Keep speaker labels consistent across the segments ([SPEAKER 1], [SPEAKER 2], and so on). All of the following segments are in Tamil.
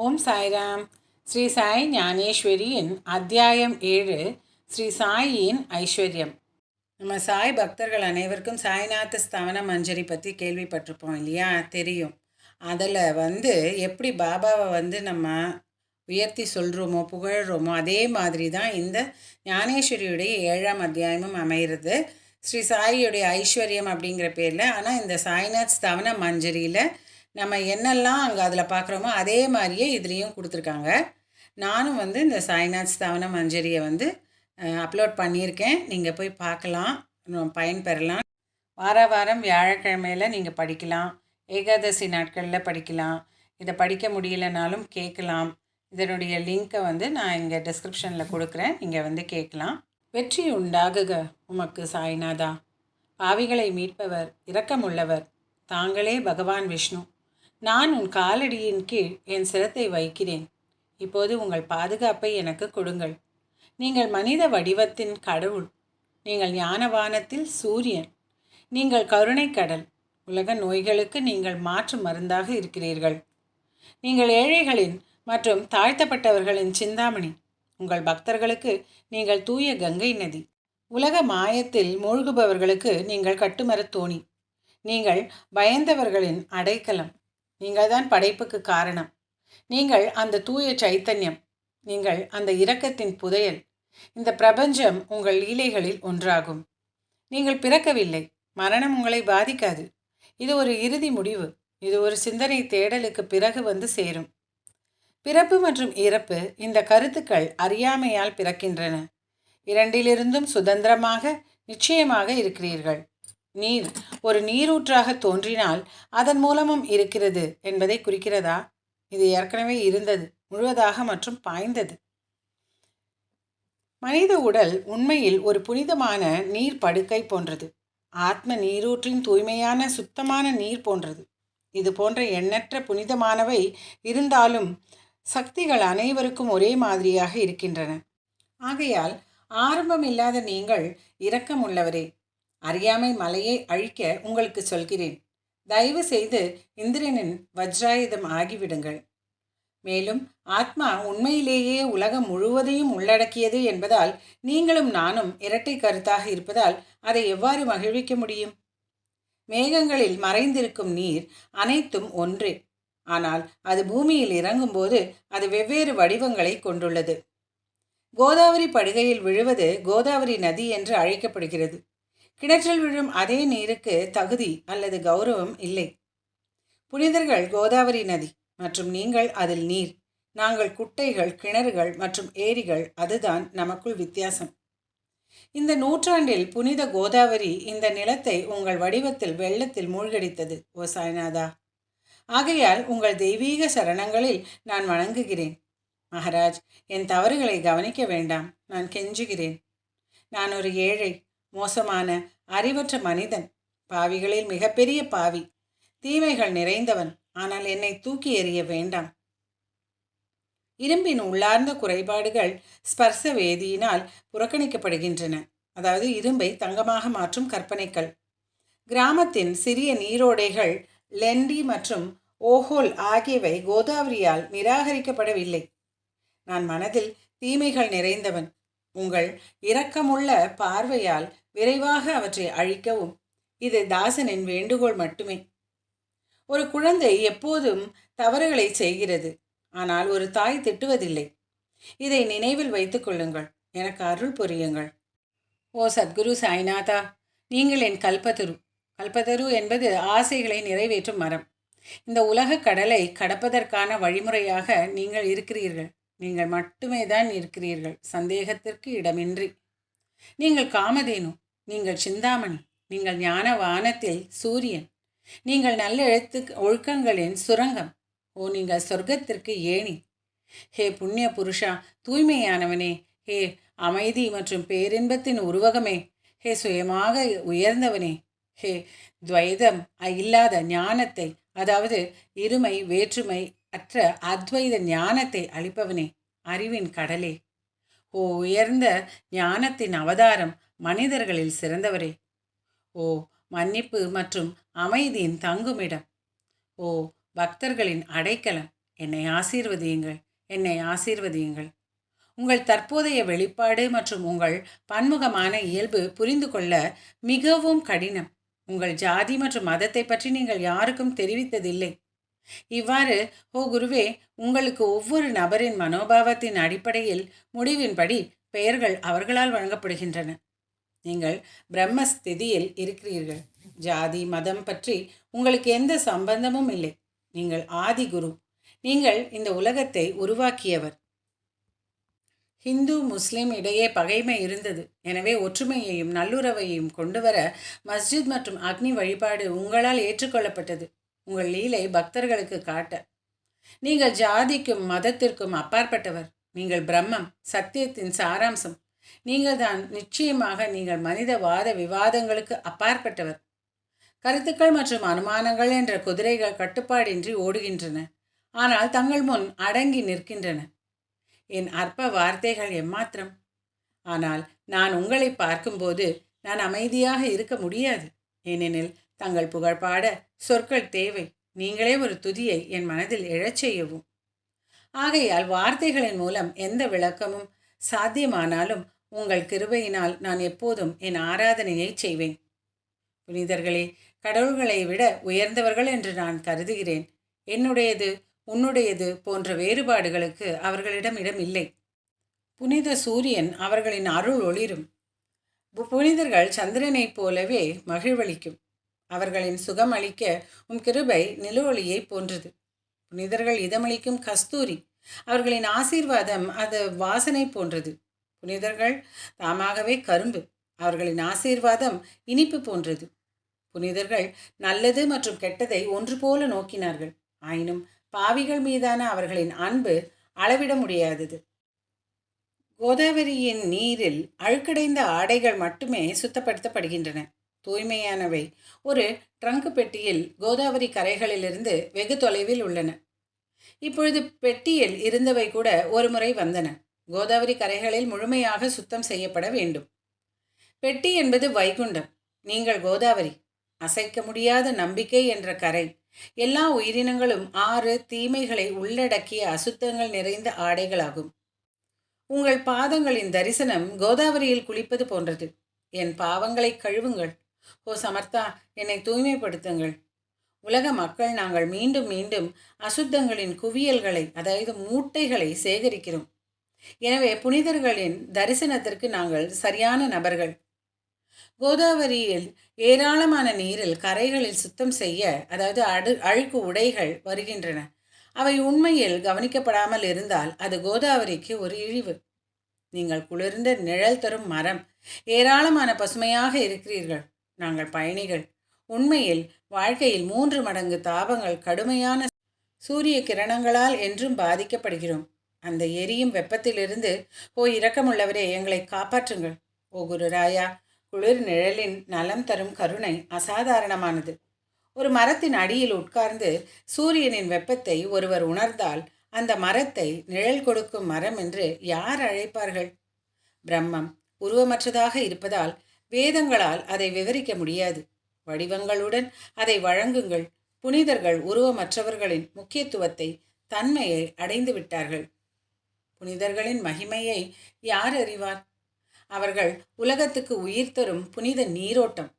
[SPEAKER 1] ஓம் சாய்ராம். ஸ்ரீ சாய் ஞானேஸ்வரியின் அத்தியாயம் 7, ஸ்ரீ சாயின் ஐஸ்வர்யம். நம்ம சாய் பக்தர்கள் அனைவருக்கும் சாய்நாத ஸ்தவன மஞ்சரி பற்றி கேள்விப்பட்டிருப்போம் இல்லையா? தெரியும். அதில் எப்படி பாபாவை நம்ம உயர்த்தி சொல்கிறோமோ புகழ்கிறோமோ அதே மாதிரி தான் இந்த ஞானேஸ்வரியுடைய 7ஆம் அத்தியாயமும் அமைகிறது. ஸ்ரீ சாயியுடைய ஐஸ்வர்யம் அப்படிங்கிற பேரில். ஆனால் இந்த சாய்நாத் ஸ்தவன மஞ்சரியில் நம்ம என்னெல்லாம் அங்கே அதில் பார்க்குறோமோ அதே மாதிரியே இதுலேயும் கொடுத்துருக்காங்க. நானும் இந்த சாய்நாத் ஸ்தவன மஞ்சரியை அப்லோட் பண்ணியிருக்கேன். நீங்கள் போய் பார்க்கலாம், பயன்பெறலாம். வாரம் வியாழக்கிழமையில் நீங்கள் படிக்கலாம், ஏகாதசி நாட்களில் படிக்கலாம். இதை படிக்க முடியலனாலும் கேட்கலாம். இதனுடைய லிங்க்கை நான் இங்கே டிஸ்கிரிப்ஷனில் கொடுக்குறேன், நீங்கள் கேட்கலாம். வெற்றி உண்டாகுக உமக்கு சாய்நாதா. பாவிகளை மீட்பவர், இரக்கமுள்ளவர் தாங்களே பகவான் விஷ்ணு. நான் உன் காலடியின் கீழ் என் சிரத்தை வைக்கிறேன். இப்போது உங்கள் பாதுகாப்பை எனக்கு கொடுங்கள். நீங்கள் மனித வடிவத்தின் கடவுள். நீங்கள் ஞானவானத்தில் சூரியன். நீங்கள் கருணை கடல். உலக நோய்களுக்கு நீங்கள் மாற்று மருந்தாக இருக்கிறீர்கள். நீங்கள் ஏழைகளின் மற்றும் தாழ்த்தப்பட்டவர்களின் சிந்தாமணி. உங்கள் பக்தர்களுக்கு நீங்கள் தூய கங்கை நதி. உலக மாயத்தில் மூழ்குபவர்களுக்கு நீங்கள் கட்டுமரத் தோணி. நீங்கள் பயந்தவர்களின் அடைக்கலம். நீங்கள் தான் படைப்புக்கு காரணம். நீங்கள் அந்த தூய சைத்தன்யம். நீங்கள் அந்த இரக்கத்தின் புதையல். இந்த பிரபஞ்சம் உங்கள் லீலைகளில் ஒன்றாகும். நீங்கள் பிறக்கவில்லை. மரணம் உங்களை பாதிக்காது. இது ஒரு இறுதி முடிவு. இது ஒரு சிந்தனை தேடலுக்கு பிறகு சேரும். பிறப்பு மற்றும் இறப்பு, இந்த கருத்துக்கள் அறியாமையால் பிறக்கின்றன. இரண்டிலிருந்தும் சுதந்திரமாக நிச்சயமாக இருக்கிறீர்கள். நீர் ஒரு நீரூற்றாக தோன்றினால் அதன் மூலமும் இருக்கிறது என்பதை குறிக்கிறதா? இது ஏற்கனவே இருந்தது, முழுவதாக மற்றும் பாய்ந்தது. மனித உடல் உண்மையில் ஒரு புனிதமான நீர் படுக்கை போன்றது. ஆத்ம நீரூற்றின் தூய்மையான சுத்தமான நீர் போன்றது. இது போன்ற எண்ணற்ற புனிதமானவை இருந்தாலும் சக்திகள் அனைவருக்கும் ஒரே மாதிரியாக இருக்கின்றன. ஆகையால் ஆரம்பம் இல்லாத நீங்கள் இரக்கமுள்ளவரே. அறியாமை மலையை அழிக்க உங்களுக்கு சொல்கிறேன். தயவு செய்து இந்திரனின் வஜ்ராயுதம் ஆகிவிடுங்கள். மேலும் ஆத்மா உண்மையிலேயே உலகம் முழுவதையும் உள்ளடக்கியது என்பதால் நீங்களும் நானும் இரட்டை கருத்தாக இருப்பதால் அதை எவ்வாறு மகிழ்விக்க முடியும்? மேகங்களில் மறைந்திருக்கும் நீர் அனைத்தும் ஒன்றே. ஆனால் அது பூமியில் இறங்கும்போது அது வெவ்வேறு வடிவங்களை கொண்டுள்ளது. கோதாவரி படுகையில் விழுவது கோதாவரி நதி என்று அழைக்கப்படுகிறது. கிணற்றில் விழும் அதே நீருக்கு தகுதி அல்லது கௌரவம் இல்லை. புனிதர்கள் கோதாவரி நதி மற்றும் நீங்கள் அதில் நீர். நாங்கள் குட்டைகள், கிணறுகள் மற்றும் ஏரிகள். அதுதான் நமக்குள் வித்தியாசம். இந்த நூற்றாண்டில் புனித கோதாவரி இந்த நிலத்தை உங்கள் வடிவத்தில் வெள்ளத்தில் மூழ்கடித்தது ஓ சாய்நாதா. ஆகையால் உங்கள் தெய்வீக சரணங்களில் நான் வணங்குகிறேன். மகாராஜ், என் தவறுகளை கவனிக்க வேண்டாம். நான் கெஞ்சுகிறேன். நான் ஒரு ஏழை, மோசமான, அறிவற்ற மனிதன். பாவிகளில் மிகப்பெரிய பாவி. தீமைகள் நிறைந்தவன். ஆனால் என்னை தூக்கி எறிய வேண்டாம். இரும்பின் உள்ளார்ந்த குறைபாடுகள் ஸ்பர்ச வேதியினால் புறக்கணிக்கப்படுகின்றன. அதாவது இரும்பை தங்கமாக மாற்றும் கற்பனைகள். கிராமத்தின் சிறிய நீரோடைகள் லெண்டி மற்றும் ஓஹோல் ஆகியவை கோதாவரியால் நிராகரிக்கப்படவில்லை. நான் மனதில் தீமைகள் நிறைந்தவன். உங்கள் இரக்கமுள்ள பார்வையால் விரைவாக அவற்றை அழிக்கவும். இது தாசனின் வேண்டுகோள் மட்டுமே. ஒரு குழந்தை எப்போதும் தவறுகளை செய்கிறது, ஆனால் ஒரு தாய் திட்டுவதில்லை. இதை நினைவில் வைத்துக் கொள்ளுங்கள். எனக்கு அருள் புரியுங்கள். ஓ சத்குரு சாய்நாதா, நீங்கள் என் கல்பத்தரு. கல்பத்தரு என்பது ஆசைகளை நிறைவேற்றும் மரம். இந்த உலக கடலை கடப்பதற்கான வழிமுறையாக நீங்கள் இருக்கிறீர்கள். நீங்கள் மட்டுமே தான் இருக்கிறீர்கள், சந்தேகத்திற்கு இடமின்றி. நீங்கள் காமதேனு. நீங்கள் சிந்தாமணி. நீங்கள் ஞான வானத்தில் சூரியன். நீங்கள் நல்ல ஒழுக்கங்களின் சுரங்கம். ஓ, நீங்கள் சொர்க்கத்திற்கு ஏணி. ஹே புண்ணிய புருஷா, தூய்மையானவனே. ஹே அமைதி மற்றும் பேரின்பத்தின் உருவகமே. ஹே சுயமாக உயர்ந்தவனே. ஹே துவைதம் இல்லாத ஞானத்தை, அதாவது இருமை வேற்றுமை அற்ற அத்வைத ஞானத்தை அளிப்பவனே. அறிவின் கடலே. ஓ உயர்ந்த ஞானத்தின் அவதாரம், மனிதர்களில் சிறந்தவரே. ஓ மன்னிப்பு மற்றும் அமைதியின் தங்குமிடம். ஓ பக்தர்களின் அடைக்கலம். என்னை ஆசீர்வதியுங்கள், என்னை ஆசீர்வதியுங்கள். உங்கள் தற்போதைய வெளிப்பாடு மற்றும் உங்கள் பன்முகமான இயல்பு புரிந்து கொள்ள மிகவும் கடினம். உங்கள் ஜாதி மற்றும் மதத்தை பற்றி நீங்கள் யாருக்கும் தெரிவித்ததில்லை. இவ்வாறு, ஓ குருவே, உங்களுக்கு ஒவ்வொரு நபரின் மனோபாவத்தின் அடிப்படையில் முடிவின்படி பெயர்கள் அவர்களால் வழங்கப்படுகின்றன. நீங்கள் பிரம்மஸ்திதியில் இருக்கிறீர்கள். ஜாதி மதம் பற்றி உங்களுக்கு எந்த சம்பந்தமும் இல்லை. நீங்கள் ஆதி குரு. நீங்கள் இந்த உலகத்தை உருவாக்கியவர். ஹிந்து முஸ்லிம் இடையே பகைமை இருந்தது. எனவே ஒற்றுமையையும் நல்லுறவையும் கொண்டுவர மஸ்ஜித் மற்றும் அக்னி வழிபாடு உங்களால் ஏற்றுக்கொள்ளப்பட்டது. உங்கள் லீலை பக்தர்களுக்கு காட்ட. நீங்கள் ஜாதிக்கும் மதத்திற்கும் அப்பாற்பட்டவர். நீங்கள் பிரம்மம், சத்தியத்தின் சாராம்சம். நீங்கள் தான் நிச்சயமாக நீங்கள் மனிதவாத விவாதங்களுக்கு அப்பாற்பட்டவர். கருத்துக்கள் மற்றும் அனுமானங்கள் என்ற குதிரைகள் கட்டுப்பாடின்றி ஓடுகின்றன. ஆனால் தங்கள் முன் அடங்கி நிற்கின்றன. என் அற்ப வார்த்தைகள் எம்மாத்திரம். ஆனால் நான் உங்களை பார்க்கும்போது நான் அமைதியாக இருக்க முடியாது. ஏனெனில் தங்கள் புகழ்பாட சொற்கள் தேவை. நீங்களே ஒரு துதியை என் மனதில் எழச் செய்யவும். ஆகையால் வார்த்தைகளின் மூலம் எந்த விளக்கமும் சாத்தியமானாலும் உங்கள் கிருபையினால் நான் எப்போதும் என் ஆராதனையை செய்வேன். புனிதர்களே, கடவுள்களை விட உயர்ந்தவர்கள் என்று நான் கருதுகிறேன். என்னுடையது உன்னுடையது போன்ற வேறுபாடுகளுக்கு அவர்களிடம் இடம் இல்லை. புனித சூரியன் அவர்களின் அருள் ஒளிரும். புனிதர்கள் சந்திரனைப் போலவே மகிழ்வளிக்கும். அவர்களின் சுகம் அளிக்க கிருபை நிலுவொளியை போன்றது. புனிதர்கள் இதமளிக்கும் கஸ்தூரி. அவர்களின் ஆசீர்வாதம் அது வாசனை போன்றது. புனிதர்கள் தாமாகவே கரும்பு. அவர்களின் ஆசீர்வாதம் இனிப்பு போன்றது. புனிதர்கள் நல்லது மற்றும் கெட்டதை ஒன்று போல நோக்கினார்கள். ஆயினும் பாவிகள் மீதான அவர்களின் அன்பு அளவிட முடியாதது. கோதாவரியின் நீரில் அழுக்கடைந்த ஆடைகள் மட்டுமே சுத்தப்படுத்தப்படுகின்றன. தூய்மையானவை ஒரு ட்ரங்கு பெட்டியில் கோதாவரி கரைகளிலிருந்து வெகு தொலைவில் உள்ளன. இப்பொழுது பெட்டியில் இருந்தவை கூட ஒரு முறை வந்தன. கோதாவரி கரைகளில் முழுமையாக சுத்தம் செய்யப்பட வேண்டும். பெட்டி என்பது வைகுண்டம். நீங்கள் கோதாவரி, அசைக்க முடியாத நம்பிக்கை என்ற கரை. எல்லா உயிரினங்களும் 6 தீமைகளை உள்ளடக்கிய அசுத்தங்கள் நிறைந்த ஆடைகளாகும். உங்கள் பாதங்களின் தரிசனம் கோதாவரியில் குளிப்பது போன்றது. என் பாவங்களை கழுவுங்கள். ஓ சமர்த்தா, என்னை தூய்மைப்படுத்துங்கள். உலக மக்கள் நாங்கள் மீண்டும் மீண்டும் அசுத்தங்களின் குவியல்களை, அதாவது மூட்டைகளை சேகரிக்கிறோம். எனவே புனிதர்களின் தரிசனத்திற்கு நாங்கள் சரியான நபர்கள். கோதாவரியில் ஏராளமான நீரில் கரைகளில் சுத்தம் செய்ய, அதாவது அழுக்கு உடைகள் வருகின்றன. அவை உண்மையில் கவனிக்கப்படாமல் இருந்தால் அது கோதாவரிக்கு ஒரு இழிவு. நீங்கள் குளிர்ந்த நிழல் தரும் மரம். ஏராளமான பசுமையாக இருக்கிறீர்கள். நாங்கள் பயணிகள். உண்மையில் வாழ்க்கையில் 3 மடங்கு தாபங்கள் கடுமையான சூரிய கிரணங்களால் என்றும் பாதிக்கப்படுகிறோம். அந்த எரியும் வெப்பத்திலிருந்து, ஓ இரக்கமுள்ளவரே, எங்களை காப்பாற்றுங்கள். ஓ குருராயா, குளிர் நிழலின் நலம் தரும் கருணை அசாதாரணமானது. ஒரு மரத்தின் அடியில் உட்கார்ந்து சூரியனின் வெப்பத்தை ஒருவர் உணர்ந்தால் அந்த மரத்தை நிழல் கொடுக்கும் மரம் என்று யார் அழைப்பார்கள்? பிரம்மம் உருவமற்றதாக இருப்பதால் வேதங்களால் அதை விவரிக்க முடியாது. வடிவங்களுடன் அதை வழங்குங்கள். புனிதர்கள் உருவமற்றவர்களின் முக்கியத்துவத்தை, தன்மையை அடைந்து விட்டார்கள். புனிதர்களின் மகிமையை யார் அறிவார்? அவர்கள் உலகத்துக்கு உயிர் தரும் புனித நீரோட்டம்,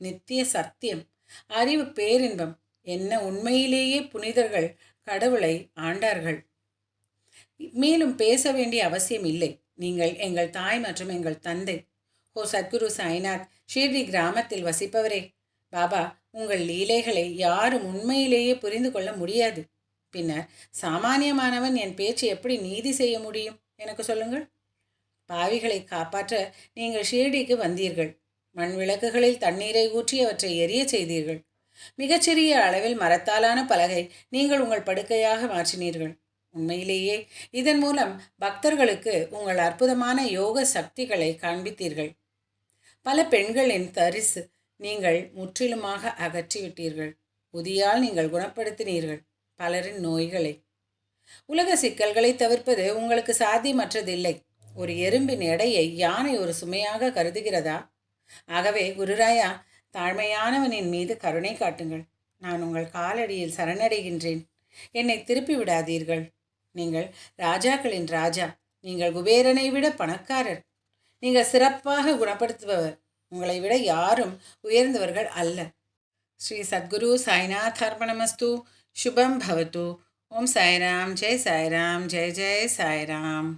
[SPEAKER 1] நித்திய சத்தியம், அறிவு, பேரின்பம். என்ன உண்மையிலேயே புனிதர்கள் கடவுளை ஆண்டார்கள். மேலும் பேச வேண்டிய அவசியம் இல்லை. நீங்கள் எங்கள் தாய் மற்றும் எங்கள் தந்தை. ஓ சத்குரு சாய்நாத், ஷீர்டி கிராமத்தில் வசிப்பவரே, பாபா, உங்கள் லீலைகளை யாரும் உண்மையிலேயே புரிந்து கொள்ள முடியாது. பின்னர் சாமானியமானவன் என் பேச்சு எப்படி நீதி செய்ய முடியும்? எனக்கு சொல்லுங்கள். பாவிகளை காப்பாற்ற நீங்கள் ஷீர்டிக்கு வந்தீர்கள். மண் விளக்குகளில் தண்ணீரை ஊற்றி அவற்றை எரிய செய்தீர்கள். மிகச்சிறிய அளவில் மரத்தாலான பலகை நீங்கள் உங்கள் படுக்கையாக மாற்றினீர்கள். உண்மையிலேயே இதன் மூலம் பக்தர்களுக்கு உங்கள் அற்புதமான யோக சக்திகளை காண்பித்தீர்கள். பல பெண்களின் தரிசு நீங்கள் முற்றிலுமாக அகற்றிவிட்டீர்கள். புதியால் நீங்கள் குணப்படுத்தினீர்கள் பலரின் நோய்களை. உலக சிக்கல்களை தவிர்ப்பது உங்களுக்கு சாத்தியமற்றதில்லை. ஒரு எறும்பின் எடையை யானை ஒரு சுமையாக கருதுகிறதா? ஆகவே குருராயா, தாழ்மையானவனின் மீது கருணை காட்டுங்கள். நான் உங்கள் காலடியில் சரணடைகின்றேன். என்னை திருப்பி விடாதீர்கள். நீங்கள் ராஜாக்களின் ராஜா. நீங்கள் குபேரனை விட பணக்காரர். நீங்கள் சிறப்பாக குணப்படுத்துபவர். உங்களை விட யாரும் உயர்ந்தவர்கள் அல்ல. ஸ்ரீ சத்குரு சாய்நாத் அர்ப்பணமஸ்து. சுபம் பவது. ஓம் சாய்ராம். ஜெய் சாய்ராம். ஜெய் ஜெய் சாய்ராம்.